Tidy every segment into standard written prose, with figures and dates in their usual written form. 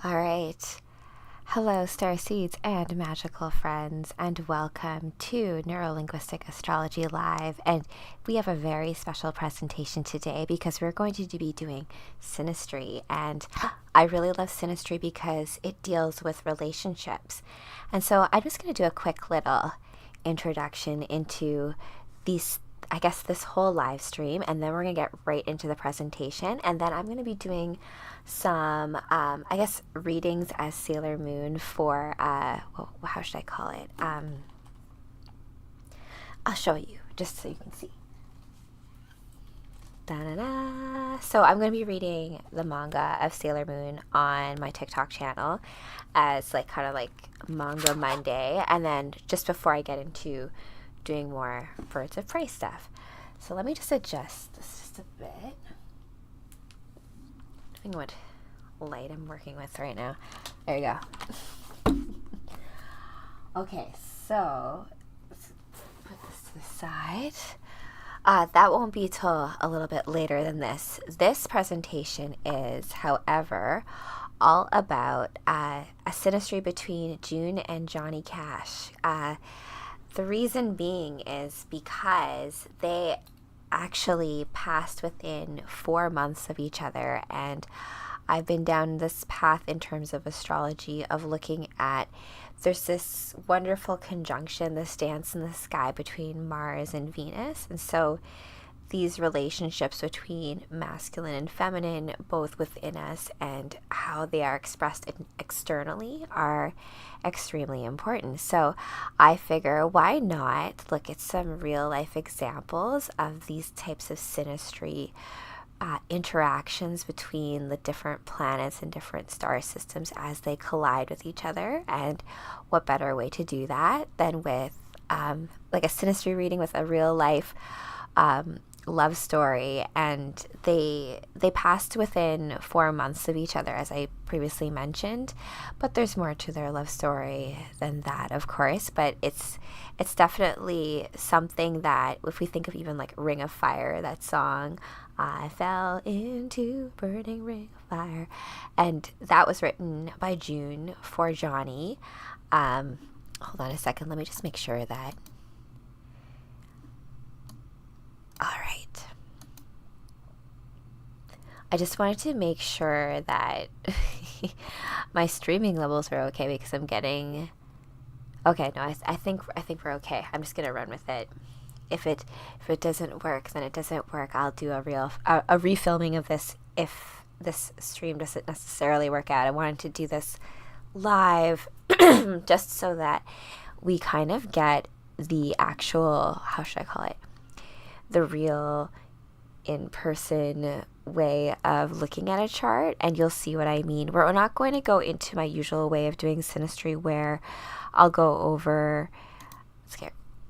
All right. Hello, star seeds and magical friends, and welcome to Neurolinguistic Astrology Live. And we have a very special presentation today because we're going to be doing Synastry. And I really love Synastry because it deals with relationships. And so I'm just going to do a quick little introduction into this whole live stream, and then we're going to get right into the presentation. And then I'm going to be doing some, readings as Sailor Moon for, how should I call it? I'll show you just so you can see. Da-da-da. So I'm going to be reading the manga of Sailor Moon on my TikTok channel as kind of Manga Monday, and then just before I get into doing more Birds of Prey stuff. So let me just adjust this just a bit. I think what light I'm working with right now. There you go. Okay, so let's put this to the side. That won't be till a little bit later than this. This presentation is, however, all about a synastry between June and Johnny Cash. The reason being is because they actually passed within 4 months of each other, and I've been down this path in terms of astrology of looking at, there's this wonderful conjunction, this dance in the sky between Mars and Venus, and so these relationships between masculine and feminine, both within us and how they are expressed externally, are extremely important. So I figure, why not look at some real life examples of these types of synastry interactions between the different planets and different star systems as they collide with each other. And what better way to do that than with a synastry reading with a real life love story. And they passed within 4 months of each other, as I previously mentioned, but there's more to their love story than that, of course. But it's definitely something that, if we think of even Ring of Fire, that song, I fell into burning ring of fire, and that was written by June for Johnny. Hold on a second, let me just make sure that. All right. I just wanted to make sure that my streaming levels were okay, because I'm getting. Okay, no, I think we're okay. I'm just gonna run with it. If it doesn't work, then it doesn't work. I'll do a refilming of this if this stream doesn't necessarily work out. I wanted to do this live just so that we kind of get the actual, how should I call it, the real in-person way of looking at a chart, and you'll see what I mean. We're not going to go into my usual way of doing synastry, where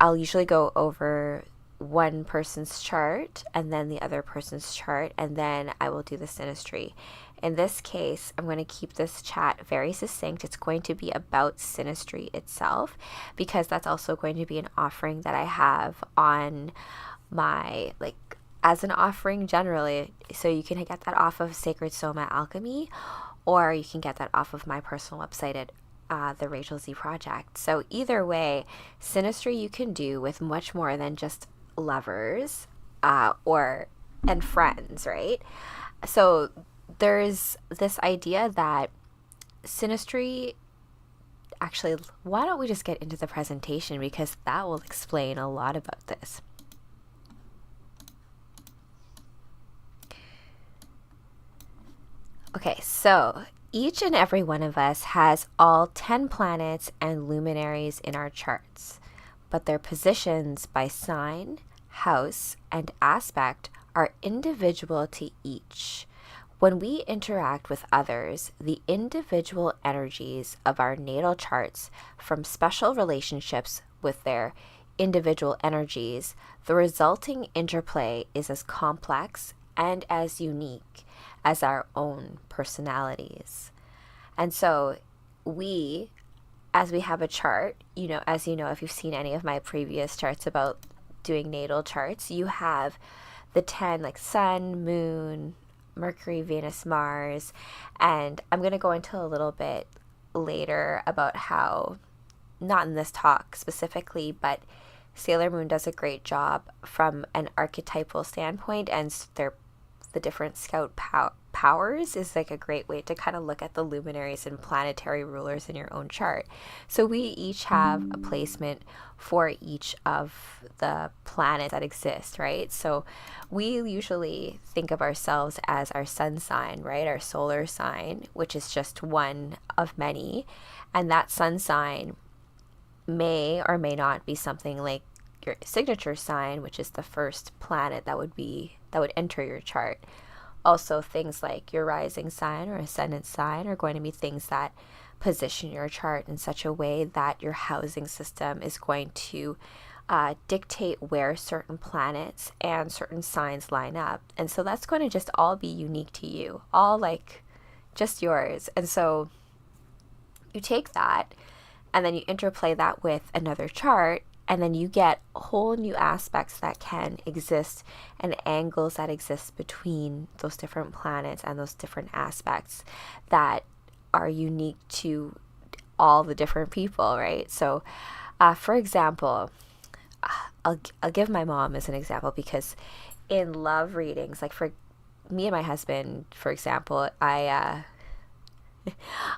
I'll usually go over one person's chart and then the other person's chart, and then I will do the synastry. In this case, I'm going to keep this chat very succinct. It's going to be about synastry itself, because that's also going to be an offering that I have on my, as an offering generally. So you can get that off of Sacred Soma Alchemy, or you can get that off of my personal website at the Rachel Z Project. So either way, synastry you can do with much more than just lovers and friends, right? So there's this idea that synastry, actually, why don't we just get into the presentation, because that will explain a lot about this. Okay, so each and every one of us has all 10 planets and luminaries in our charts, but their positions by sign house, and aspect are individual to each. When we interact with others, the individual energies of our natal charts from special relationships with their individual energies, the resulting interplay is as complex and as unique as our own personalities. And so as we have a chart, as you know, if you've seen any of my previous charts about doing natal charts, you have the 10 like Sun, Moon, Mercury, Venus, Mars, and I'm going to go into a little bit later about how, not in this talk specifically, but Sailor Moon does a great job from an archetypal standpoint, and the different scout powers is like a great way to kind of look at the luminaries and planetary rulers in your own chart. So we each have a placement for each of the planets that exist, right? So we usually think of ourselves as our sun sign, right? Our solar sign, which is just one of many. And that sun sign may or may not be something like your signature sign, which is the first planet that would enter your chart. Also, things like your rising sign or ascendant sign are going to be things that position your chart in such a way that your housing system is going to dictate where certain planets and certain signs line up. And so that's going to just all be unique to you, all like just yours. And so you take that and then you interplay that with another chart, and then you get whole new aspects that can exist and angles that exist between those different planets and those different aspects that are unique to all the different people, right? So, for example, I'll give my mom as an example, because in love readings, like for me and my husband, for example,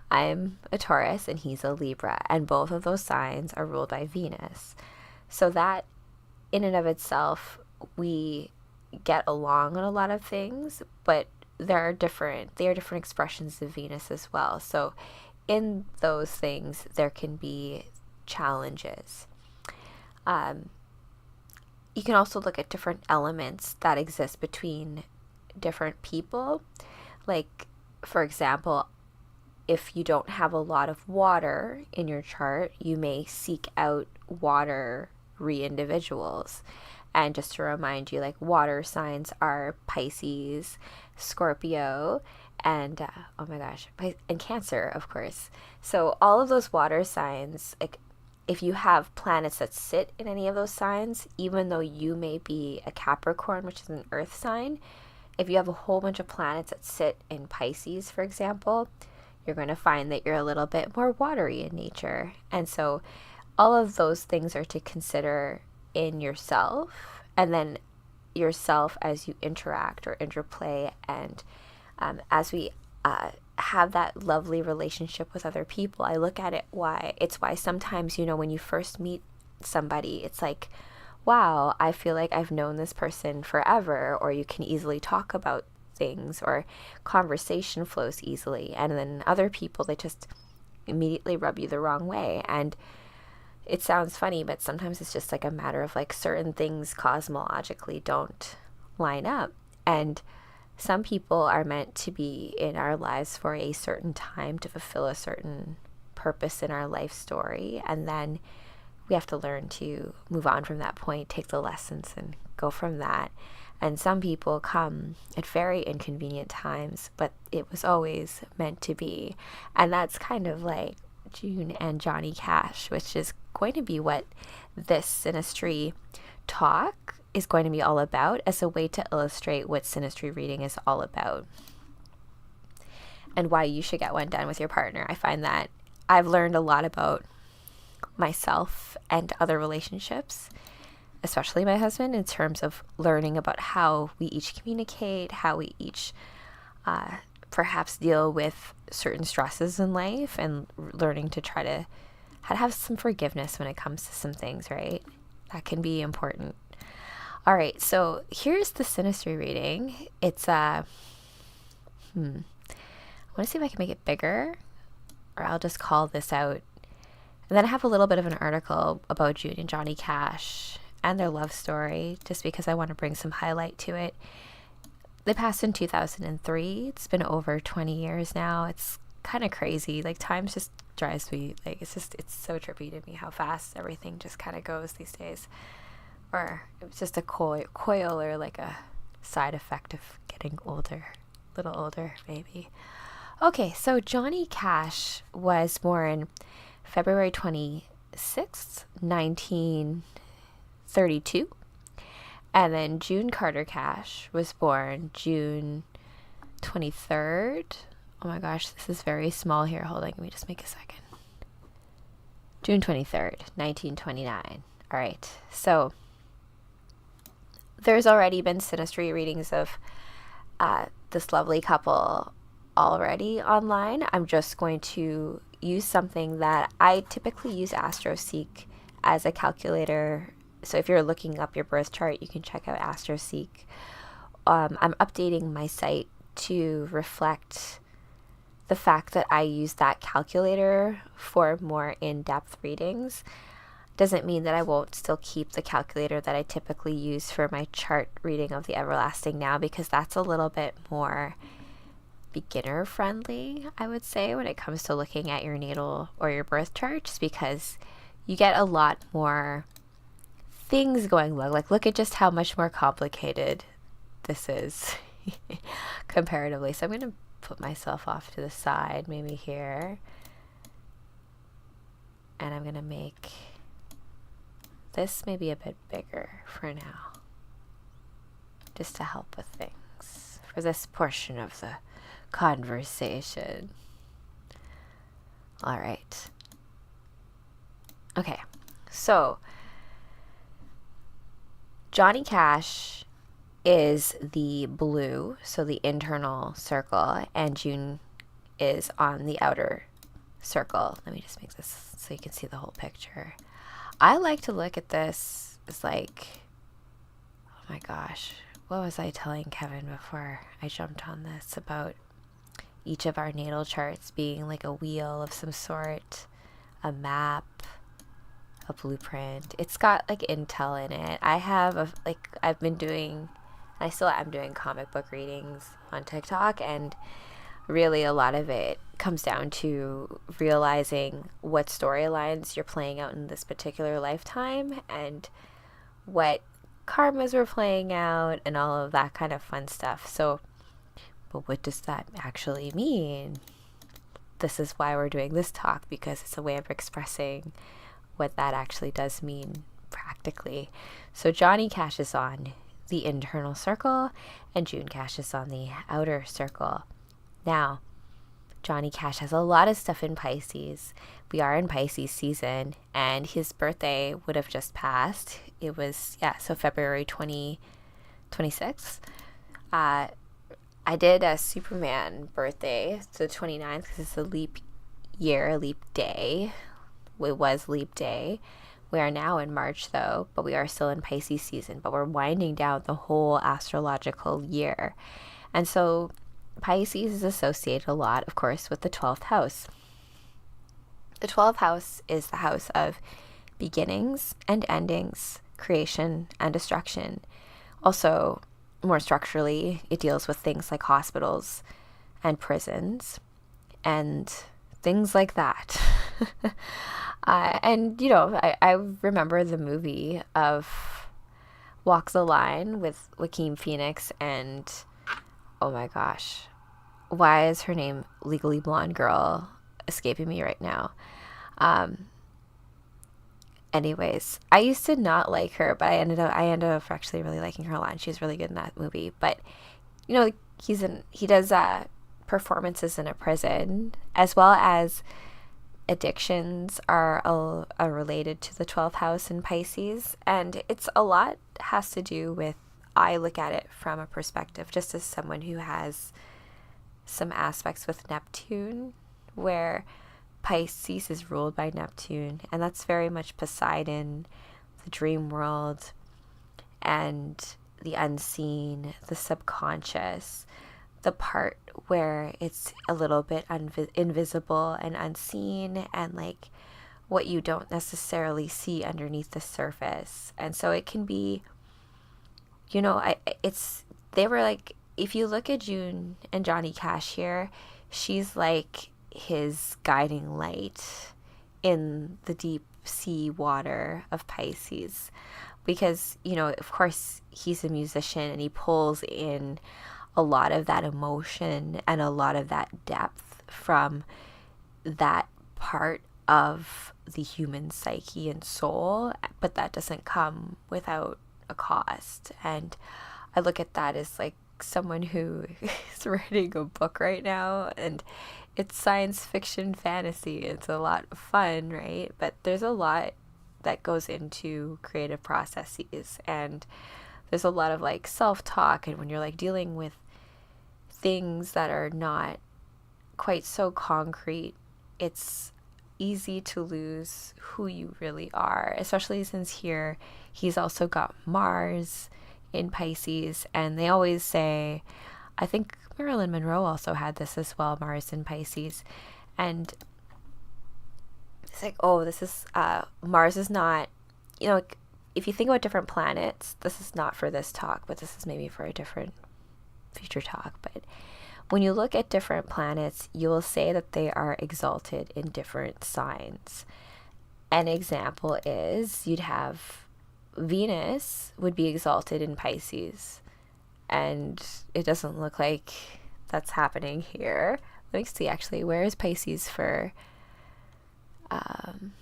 I'm a Taurus and he's a Libra, and both of those signs are ruled by Venus. So that in and of itself, we get along on a lot of things, but they are different expressions of Venus as well. So in those things, there can be challenges. You can also look at different elements that exist between different people. Like, for example, if you don't have a lot of water in your chart, you may seek out water individuals. And just to remind you, like, water signs are Pisces, Scorpio, and and Cancer, of course. So all of those water signs, like, if you have planets that sit in any of those signs, even though you may be a Capricorn, which is an earth sign, if you have a whole bunch of planets that sit in Pisces, for example, you're going to find that you're a little bit more watery in nature. And so all of those things are to consider in yourself, and then yourself as you interact or interplay, and as we have that lovely relationship with other people. I look at it why sometimes, when you first meet somebody, it's like, wow, I feel like I've known this person forever, or you can easily talk about things, or conversation flows easily. And then other people, they just immediately rub you the wrong way. And it sounds funny, but sometimes it's just like a matter of like certain things cosmologically don't line up. And some people are meant to be in our lives for a certain time to fulfill a certain purpose in our life story. And then we have to learn to move on from that point, take the lessons and go from that. And some people come at very inconvenient times, but it was always meant to be. And that's kind of like June and Johnny Cash, which is going to be what this Synastry talk is going to be all about, as a way to illustrate what Synastry reading is all about and why you should get one done with your partner. I find that I've learned a lot about myself and other relationships, especially my husband, in terms of learning about how we each communicate, how we each perhaps deal with certain stresses in life, and learning to try to how to have some forgiveness when it comes to some things, right? That can be important. All right, so here's the Synastry reading. It's I want to see if I can make it bigger, or I'll just call this out. And then I have a little bit of an article about June and Johnny Cash and their love story, just because I want to bring some highlight to it. They passed in 2003. It's been over 20 years now. It's kind of crazy. Like, time just drives me, like, it's so trippy to me how fast everything just kind of goes these days. Or it was just a coil or like a side effect of getting older, a little older maybe. Okay, so Johnny Cash was born February 26th, 1932. And then June Carter Cash was born June 23rd. Oh my gosh, this is very small here. Hold on, let me just make a second. June 23rd, 1929. All right, so there's already been Synastry readings of this lovely couple already online. I'm just going to use something that I typically use AstroSeek as a calculator. So if you're looking up your birth chart, you can check out AstroSeek. I'm updating my site to reflect the fact that I use that calculator for more in-depth readings. Doesn't mean that I won't still keep the calculator that I typically use for my chart reading of the Everlasting Now, because that's a little bit more beginner friendly, I would say, when it comes to looking at your natal or your birth chart, just because you get a lot more things going on. Like, look at just how much more complicated this is comparatively. So I'm going to put myself off to the side, maybe here, and I'm going to make this maybe a bit bigger for now, just to help with things for this portion of the conversation. All right. Okay, so Johnny Cash is the blue, so the internal circle, and June is on the outer circle. Let me just make this so you can see the whole picture. I like to look at this as like, oh my gosh, what was I telling Kevin before I jumped on this about each of our natal charts being like a wheel of some sort, a map, a blueprint. It's got like intel in it. I have I've been doing, I still am doing comic book readings on TikTok, and really a lot of it comes down to realizing what storylines you're playing out in this particular lifetime and what karmas were playing out and all of that kind of fun stuff. So, but what does that actually mean? This is why we're doing this talk, because it's a way of expressing what that actually does mean practically. So Johnny Cash is on the internal circle and June Cash is on the outer circle. Now, Johnny Cash has a lot of stuff in Pisces. We are in Pisces season, and his birthday would have just passed. It was, so February 26th. I did a Superman birthday, so the 29th, because it's a leap year, a leap day. It was leap day. We are now in March, though, but we are still in Pisces season, but we're winding down the whole astrological year. And so Pisces is associated a lot, of course, with the 12th house. The 12th house is the house of beginnings and endings, creation and destruction. Also, more structurally, it deals with things like hospitals and prisons and things like that. And, you know, I remember the movie of Walk the Line with Joaquin Phoenix and, oh my gosh, why is her name Legally Blonde Girl escaping me right now? Anyways, I used to not like her, but I ended up actually really liking her a lot, and she was really good in that movie. But, you know, he does performances in a prison, as well as addictions are related to the 12th house in Pisces, and it's a lot has to do with, I look at it from a perspective just as someone who has some aspects with Neptune, where Pisces is ruled by Neptune, and that's very much Poseidon, the dream world, and the unseen, the subconscious, the part where it's a little bit invisible and unseen, and like what you don't necessarily see underneath the surface. And so it can be, you know, they were like, if you look at June and Johnny Cash here, she's like his guiding light in the deep sea water of Pisces, because, you know, of course he's a musician and he pulls in a lot of that emotion and a lot of that depth from that part of the human psyche and soul, but that doesn't come without a cost. And I look at that as like someone who is writing a book right now, and it's science fiction fantasy. It's a lot of fun, right? But there's a lot that goes into creative processes, and there's a lot of like self-talk, and when you're like dealing with things that are not quite so concrete, it's easy to lose who you really are, especially since here he's also got Mars in Pisces. And they always say, I think Marilyn Monroe also had this as well, Mars in Pisces. And it's like, oh, this is Mars is not, you know, if you think about different planets, this is not for this talk, but this is maybe for a different future talk. But when you look at different planets, you will say that they are exalted in different signs. An example is you'd have Venus would be exalted in Pisces, and it doesn't look like that's happening here. Let me see, actually, where is Pisces for I'm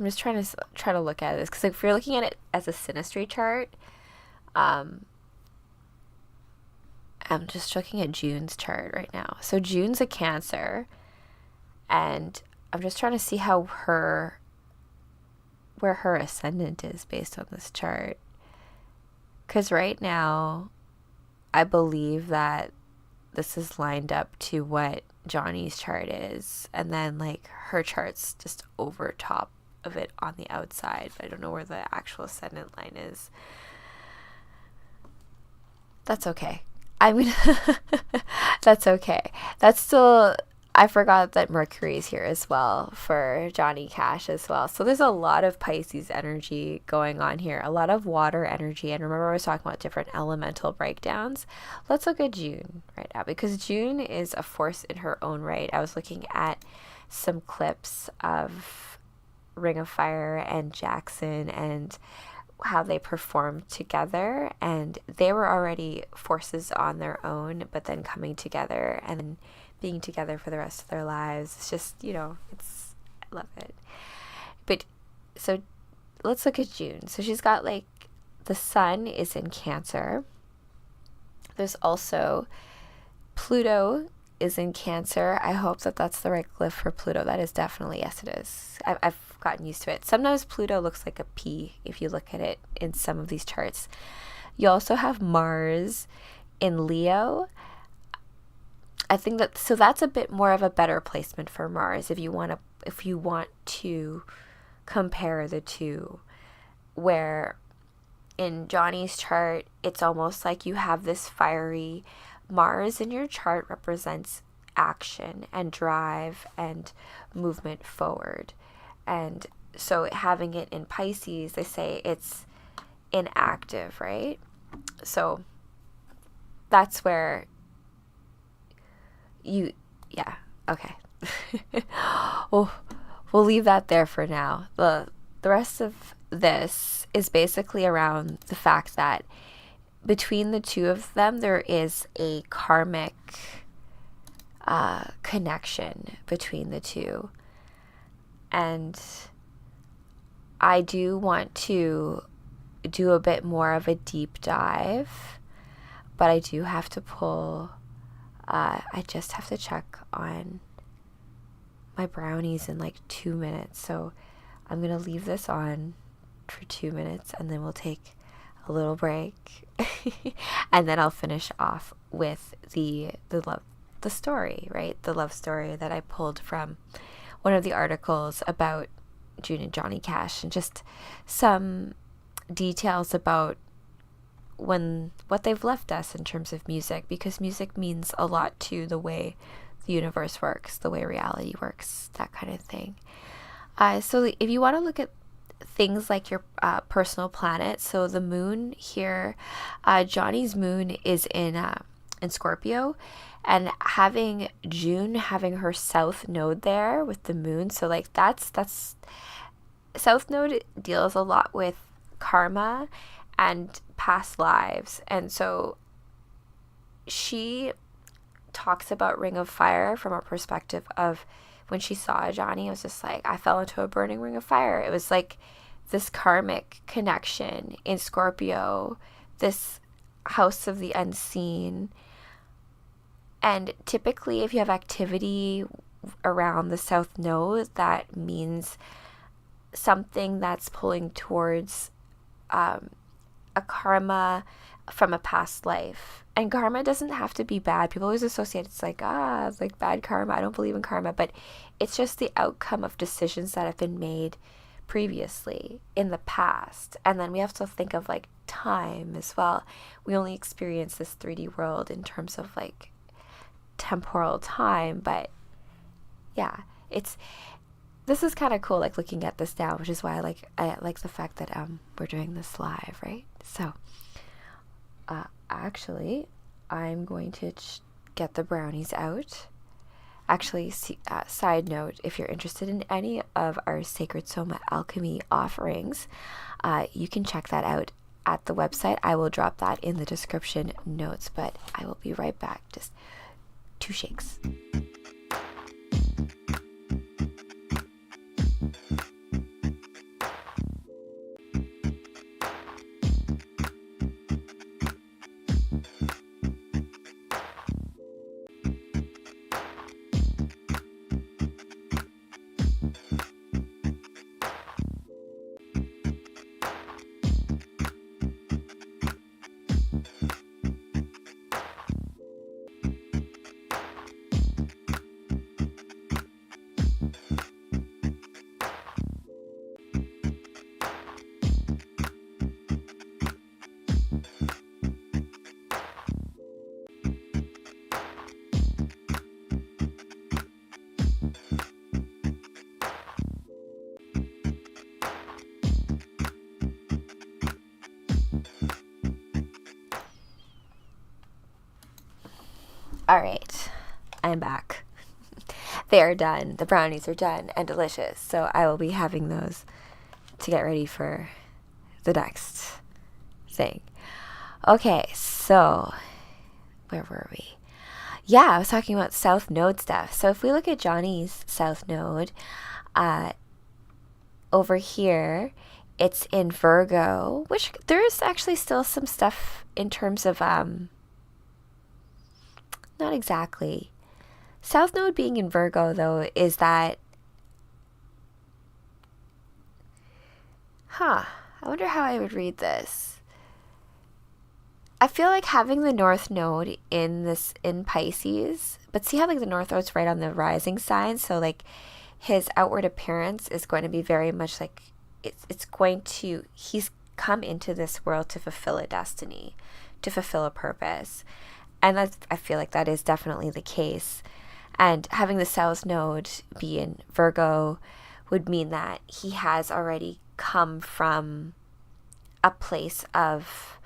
just trying to look at this, because if you're looking at it as a synastry chart, I'm just looking at June's chart right now. So June's a Cancer, and I'm just trying to see where her ascendant is based on this chart. Because right now, I believe that this is lined up to what Johnny's chart is, and then like her chart's just over top of it on the outside, but I don't know where the actual ascendant line is. That's okay. I mean, that's okay. That's still, I forgot that Mercury is here as well for Johnny Cash as well. So there's a lot of Pisces energy going on here, a lot of water energy. And remember, I was talking about different elemental breakdowns. Let's look at June right now, because June is a force in her own right. I was looking at some clips of Ring of Fire and Jackson and how they performed together, and they were already forces on their own, but then coming together and being together for the rest of their lives. It's just, you know, I love it. But so let's look at June. So she's got like, the sun is in Cancer. There's also Pluto is in Cancer. I hope that that's the right glyph for Pluto. That is definitely, yes, it is. I've gotten used to it. Sometimes Pluto looks like a P if you look at it in some of these charts. You also have Mars in Leo. I think that, so that's a bit more of a better placement for Mars if you want to compare the two, where in Johnny's chart it's almost like you have this fiery Mars in your chart represents action and drive and movement forward. And so having it in Pisces, they say it's inactive, right? So that's where okay. We'll leave that there for now. The rest of this is basically around the fact that between the two of them, there is a karmic connection between the two. And I do want to do a bit more of a deep dive, but I do have to pull, I just have to check on my brownies in like 2 minutes. So I'm going to leave this on for 2 minutes, and then we'll take a little break and then I'll finish off with the story, right? The love story that I pulled from one of the articles about June and Johnny Cash, and just some details about what they've left us in terms of music, because music means a lot to the way the universe works, the way reality works, that kind of thing. So if you want to look at things like your personal planet, so the moon here, Johnny's moon is in Scorpio, and having June having her south node there with the moon, so like that's south node deals a lot with karma and past lives. And so she talks about Ring of Fire from a perspective of when she saw Johnny, it was just like, I fell into a burning ring of fire. It was like this karmic connection in Scorpio, this house of the unseen. And typically if you have activity around the south node, that means something that's pulling towards a karma from a past life. And karma doesn't have to be bad. People always associate it's like bad karma. I don't believe in karma, but it's just the outcome of decisions that have been made previously in the past. And then we have to think of like time as well. We only experience this 3D world in terms of like temporal time, but yeah, this is kind of cool, like looking at this now, which is why I like the fact that we're doing this live, right? So actually I'm going to get the brownies out. Actually, side note, if you're interested in any of our Sacred Soma Alchemy offerings, you can check that out at the website. I will drop that in the description notes, but I will be right back. Just 2 shakes. All right, I'm back. They are done. The brownies are done and delicious. So I will be having those to get ready for the next thing. Okay, so where were we? Yeah, I was talking about South Node stuff. So if we look at Johnny's South Node, over here, it's in Virgo, which there is actually still some stuff in terms of, not exactly. South Node being in Virgo, though, is that, I wonder how I would read this. I feel like having the North Node in Pisces, but see how like the North Node's right on the rising sign, so like his outward appearance is going to be very much like he's come into this world to fulfill a destiny, to fulfill a purpose. And I feel like that is definitely the case. And having the South Node be in Virgo would mean that he has already come from a place of,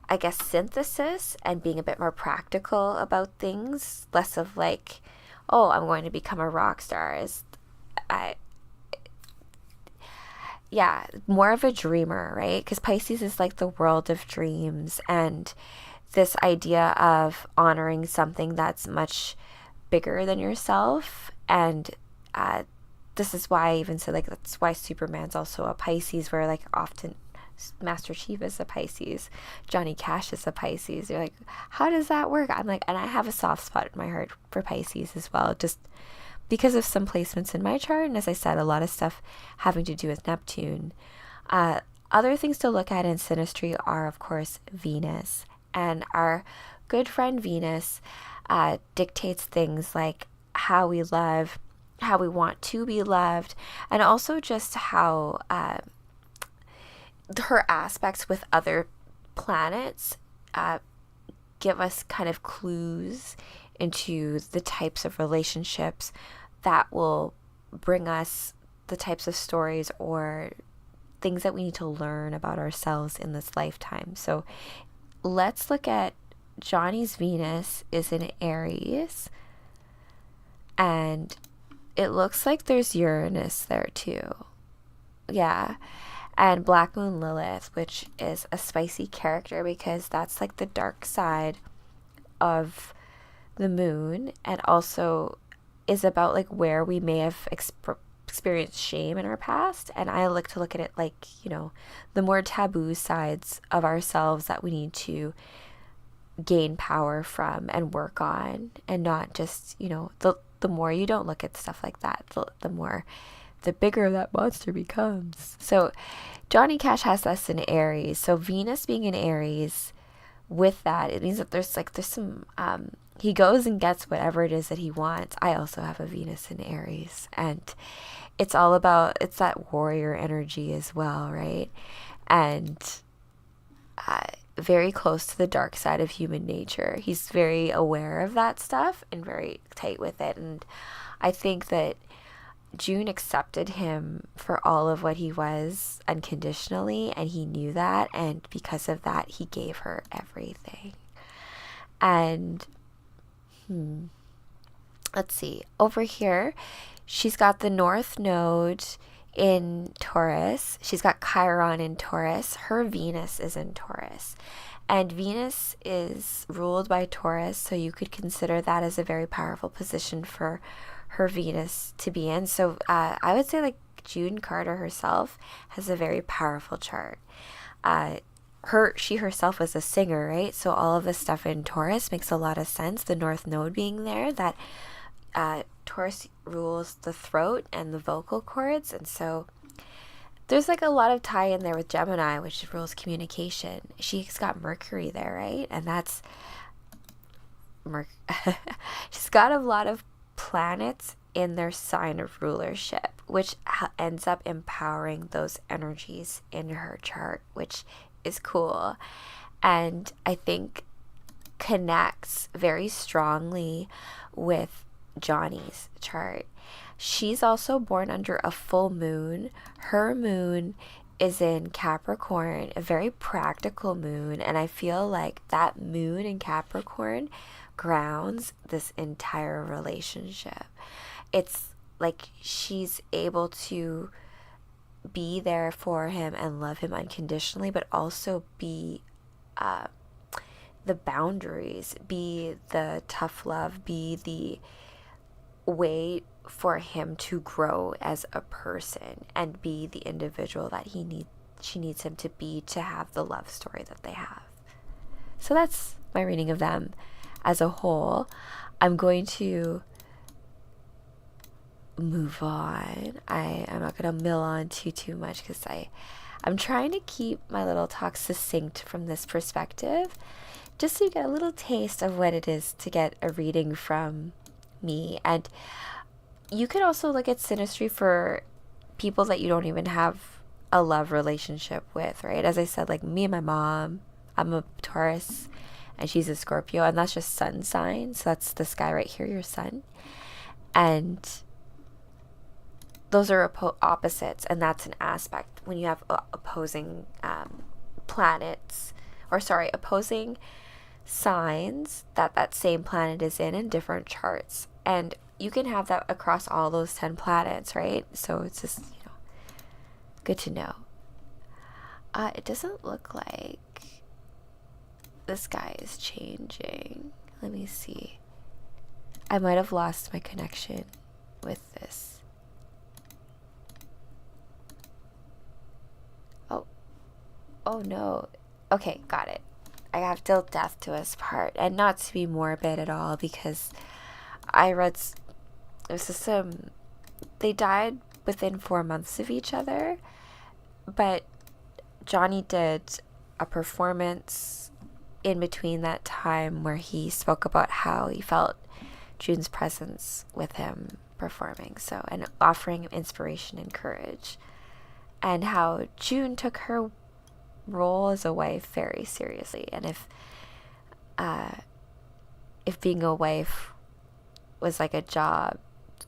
I guess, synthesis and being a bit more practical about things, less of like, oh, I'm going to become a rock star. More of a dreamer, right? Because Pisces is like the world of dreams, and this idea of honoring something that's much bigger than yourself. And this is why I even said, like, that's why Superman's also a Pisces, where like often Master Chief is a Pisces, Johnny Cash is a Pisces. You're like, how does that work? I'm like, and I have a soft spot in my heart for Pisces as well, just because of some placements in my chart. And as I said, a lot of stuff having to do with Neptune. Other things to look at in Synastry are, of course, Venus. And our good friend Venus dictates things like how we love, how we want to be loved, and also just how her aspects with other planets give us kind of clues into the types of relationships that will bring us the types of stories or things that we need to learn about ourselves in this lifetime. So let's look at Johnny's Venus is in Aries, and it looks like there's Uranus there too. Yeah. And Black Moon Lilith, which is a spicy character because that's like the dark side of the moon, and also is about like where we may have experienced shame in our past. And I like to look at it like, you know, the more taboo sides of ourselves that we need to gain power from and work on, and not just, you know, the more you don't look at stuff like that, the bigger that monster becomes. So Johnny Cash has us in Aries. So Venus being in Aries, with that, it means that there's some he goes and gets whatever it is that he wants. I also have a Venus in Aries, and it's all about, it's that warrior energy as well, right? And very close to the dark side of human nature. He's very aware of that stuff and very tight with it. And I think that June accepted him for all of what he was unconditionally, and he knew that, and because of that, he gave her everything. And let's see, over here, she's got the North Node in Taurus. She's got Chiron in Taurus. Her Venus is in Taurus. And Venus is ruled by Taurus, so you could consider that as a very powerful position for her Venus to be in. So I would say like June Carter herself has a very powerful chart. She herself was a singer, right? So all of this stuff in Taurus makes a lot of sense. The North Node being there, that Taurus rules the throat and the vocal cords, and so there's like a lot of tie in there with Gemini, which rules communication. She's got Mercury there, right? And that's she's got a lot of planets in their sign of rulership, which ends up empowering those energies in her chart, which is cool, and I think connects very strongly with Johnny's chart. She's also born under a full moon. Her moon is in Capricorn, a very practical moon, and I feel like that moon in Capricorn grounds this entire relationship. It's like she's able to be there for him and love him unconditionally, but also be the boundaries, be the tough love, be the way for him to grow as a person and be the individual that she needs him to be, to have the love story that they have. So that's my reading of them as a whole. I'm going to move on. I'm not going to mill on too much because I'm trying to keep my little talk succinct from this perspective, just so you get a little taste of what it is to get a reading from me. And you could also look at Synastry for people that you don't even have a love relationship with, right? As I said, like me and my mom, I'm a Taurus and she's a Scorpio, and that's just sun sign. So that's this guy right here, your sun. And those are opposites, and that's an aspect when you have opposing planets, or sorry, opposing signs that same planet is in different charts. And you can have that across all those 10 planets, right? So it's just, good to know. It doesn't look like this guy is changing. Let me see. I might have lost my connection with this. Oh no. Okay, got it. I have till death to us part. And not to be morbid at all, because I read they died within 4 months of each other, but Johnny did a performance in between that time where he spoke about how he felt June's presence with him performing, and offering him inspiration and courage, and how June took her role as a wife very seriously. And if being a wife was like a job,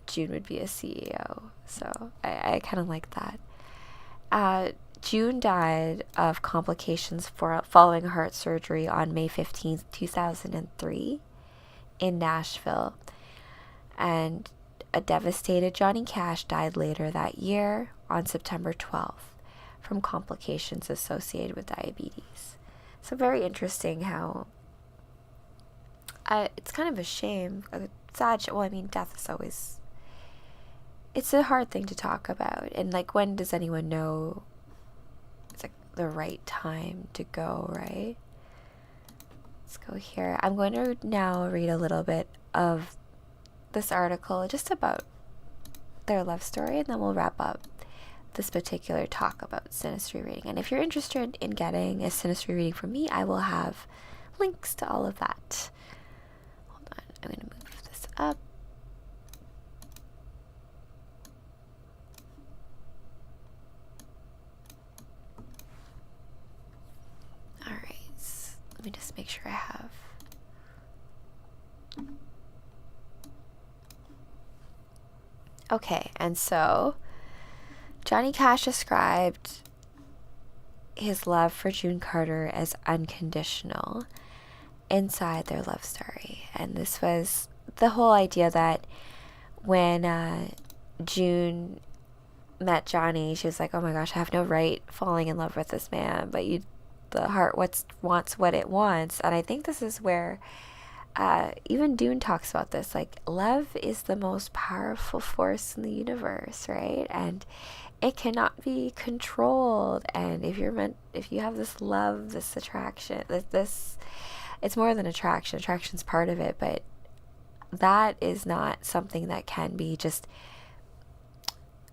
June would be a CEO. So I kind of like that. June died of complications following heart surgery on May 15th, 2003 in Nashville. And a devastated Johnny Cash died later that year on September 12th from complications associated with diabetes. So very interesting how it's kind of a shame. Sad. Well, I mean, death is always... It's a hard thing to talk about. And, like, when does anyone know it's, like, the right time to go, right? Let's go here. I'm going to now read a little bit of this article just about their love story, and then we'll wrap up this particular talk about Synastry reading. And if you're interested in getting a Synastry reading from me, I will have links to all of that. Hold on, I'm going to move this up. Alright, let me just make sure I have... Okay, and so Johnny Cash described his love for June Carter as unconditional inside their love story. And this was the whole idea that when June met Johnny, she was like, oh my gosh, I have no right falling in love with this man, but the heart wants what it wants. And I think this is where even Dune talks about this, like, love is the most powerful force in the universe, right? And it cannot be controlled. And if you have this love, this attraction, it's more than attraction. Attraction's part of it, but that is not something that can be just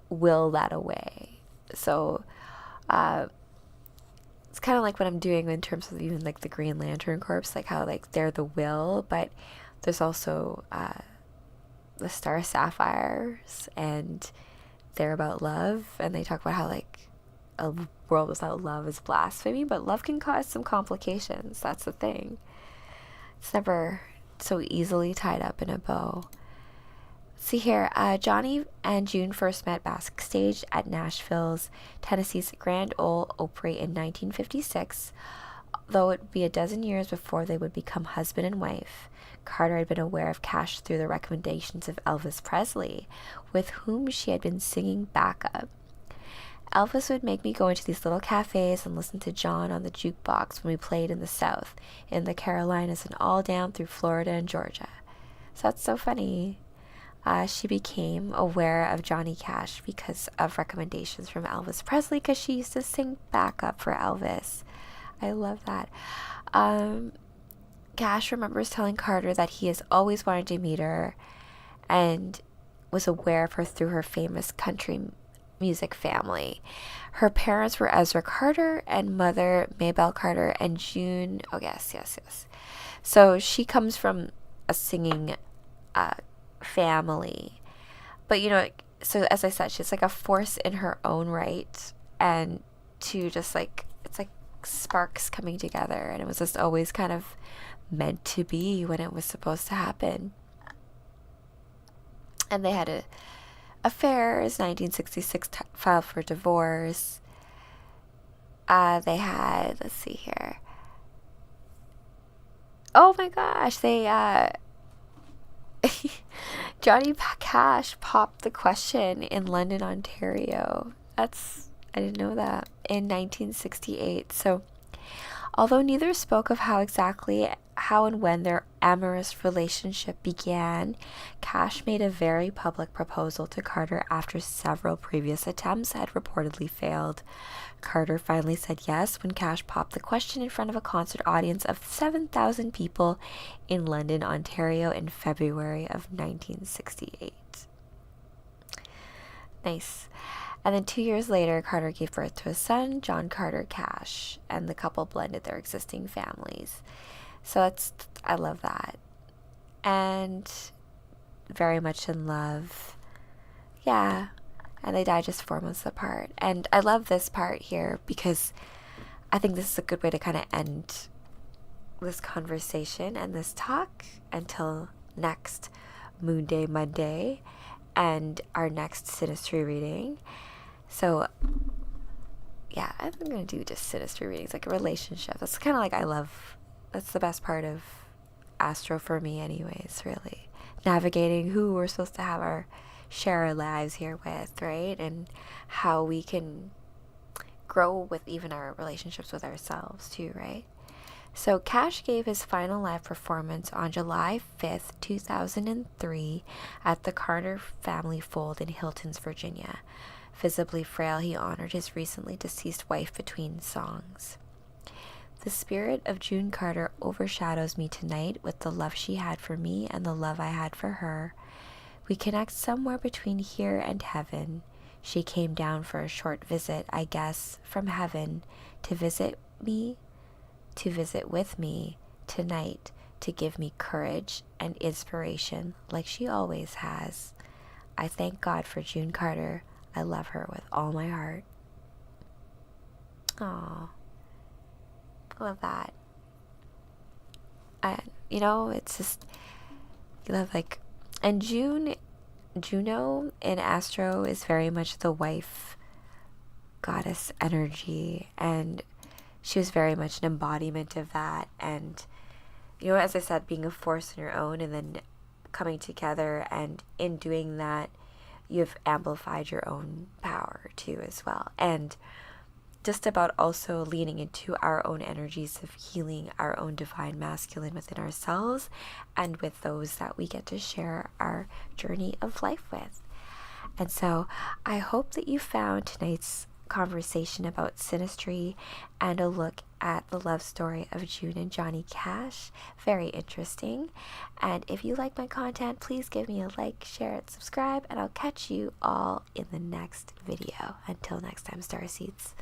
will that away. So it's kind of like what I'm doing in terms of even like the Green Lantern Corps, like how like they're the will, but there's also the Star Sapphires, and they're about love, and they talk about how like a world without love is blasphemy, but love can cause some complications. That's the thing. It's never so easily tied up in a bow. See here, Johnny and June first met backstage at Nashville's, Tennessee's Grand Ole Opry in 1956. Though it would be a dozen years before they would become husband and wife, Carter had been aware of Cash through the recommendations of Elvis Presley, with whom she had been singing backup. Elvis would make me go into these little cafes and listen to John on the jukebox when we played in the South, in the Carolinas, and all down through Florida and Georgia. So that's so funny. She became aware of Johnny Cash because of recommendations from Elvis Presley, because she used to sing backup for Elvis. I love that. Cash remembers telling Carter that he has always wanted to meet her and was aware of her through her famous country music family. Her parents were Ezra Carter and mother Maybelle Carter, and June... Oh, yes. So she comes from a singing family, but so as I said, she's like a force in her own right, and to just like, it's like sparks coming together, and it was just always kind of meant to be when it was supposed to happen. And they had affairs. 1966 filed for divorce. They had, let's see here, oh my gosh, they Johnny Cash popped the question in London, Ontario. I didn't know that. In 1968. So, although neither spoke of how and when their amorous relationship began, Cash made a very public proposal to Carter after several previous attempts had reportedly failed. Carter finally said yes when Cash popped the question in front of a concert audience of 7,000 people in London, Ontario in February of 1968. Nice. And then 2 years later, Carter gave birth to a son, John Carter Cash, and the couple blended their existing families. So I love that. And very much in love. Yeah. And they died just 4 months apart. And I love this part here because I think this is a good way to kind of end this conversation and this talk until next Moonday Monday and our next Synastry reading. So yeah, I'm gonna do just Synastry readings, like a relationship. That's kind of like that's the best part of Astro for me anyways, really. Navigating who we're supposed to share our lives here with, right? And how we can grow with even our relationships with ourselves too, right? So Cash gave his final live performance on July 5th, 2003 at the Carter Family Fold in Hiltons, Virginia. Visibly frail, he honored his recently deceased wife between songs. The spirit of June Carter overshadows me tonight with the love she had for me and the love I had for her. We connect somewhere between here and heaven. She came down for a short visit, I guess, from heaven, to visit with me tonight, to give me courage and inspiration like she always has. I thank God for June Carter. I love her with all my heart. Aww. I love that. It's just, you love, like, and Juno in Astro is very much the wife goddess energy, and she was very much an embodiment of that. And as I said, being a force on your own and then coming together, and in doing that you've amplified your own power too as well. And just about also leaning into our own energies of healing our own divine masculine within ourselves and with those that we get to share our journey of life with. And so I hope that you found tonight's conversation about Synastry and a look at the love story of June and Johnny Cash very interesting. And if you like my content, please give me a like, share it, subscribe, and I'll catch you all in the next video. Until next time, Starseeds.